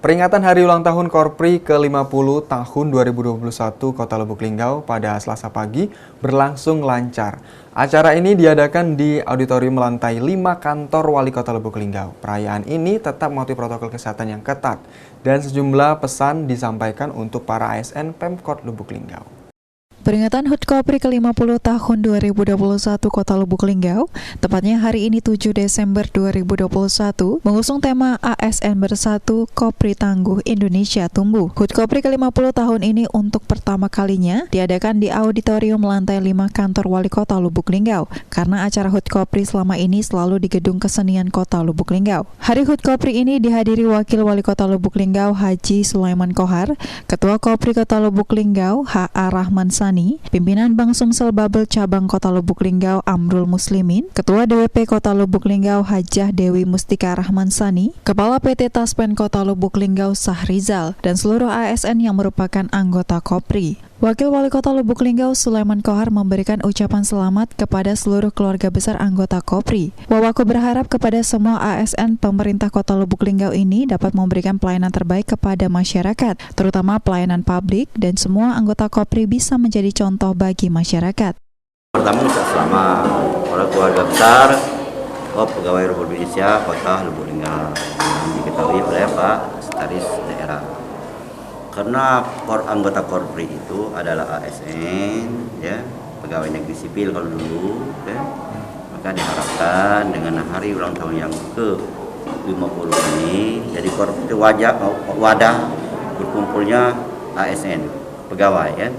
Peringatan Hari Ulang Tahun Korpri ke-50 tahun 2021 Kota Lubuk Linggau pada Selasa pagi berlangsung lancar. Acara ini diadakan di auditorium lantai 5 kantor Wali Kota Lubuk Linggau. Perayaan ini tetap mematuhi protokol kesehatan yang ketat dan sejumlah pesan disampaikan untuk para ASN Pemkot Lubuk Linggau. Peringatan HUT Kopri ke-50 tahun 2021 Kota Lubuk Linggau, tepatnya hari ini 7 Desember 2021, mengusung tema ASN Bersatu, Kopri Tangguh, Indonesia Tumbuh. HUT Kopri ke-50 tahun ini untuk pertama kalinya diadakan di auditorium lantai 5 kantor Wali Kota Lubuk Linggau, karena acara HUT Kopri selama ini selalu di Gedung Kesenian Kota Lubuk Linggau. Hari HUT Kopri ini dihadiri Wakil Wali Kota Lubuk Linggau Haji Sulaiman Kohar, Ketua Kopri Kota Lubuk Linggau H.A. Rahman Sani, Pimpinan Bank Sumsel Babel Cabang Kota Lubuk Linggau Amrul Muslimin, Ketua DWP Kota Lubuk Linggau Hajah Dewi Mustika Rahman Sani, Kepala PT Taspen Kota Lubuk Linggau Sahrizal, dan seluruh ASN yang merupakan anggota Kopri. Wakil Wali Kota Lubuk Linggau Sulaiman Kohar memberikan ucapan selamat kepada seluruh keluarga besar anggota Kopri. Wawaku berharap kepada semua ASN pemerintah Kota Lubuk Linggau ini dapat memberikan pelayanan terbaik kepada masyarakat, terutama pelayanan publik, dan semua anggota Kopri bisa menjadi contoh bagi masyarakat. Pertama, selamat para keluarga besar Pegawai Republik Indonesia Kota Lubuk Linggau yang diketahui oleh Pak Sekretaris Daerah. Karena anggota Korpri itu adalah ASN, ya, pegawai negeri sipil kalau dulu, ya, maka diharapkan dengan hari ulang tahun yang ke-50 ini, jadi Korpri itu wadah berkumpulnya ASN, pegawai, ya,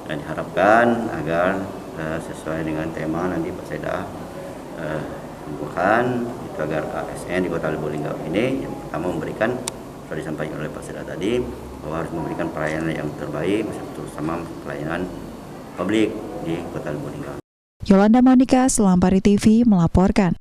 dan diharapkan agar sesuai dengan tema nanti Pak Seda membuatkan itu agar ASN di Kota Lubuk Linggau ini yang pertama memberikan, sudah disampaikan oleh Pak Seda tadi, bahwa harus memberikan pelayanan yang terbaik, terutama pelayanan publik di Kota Lubuk Linggau. Yolanda Monika, Selampari TV melaporkan.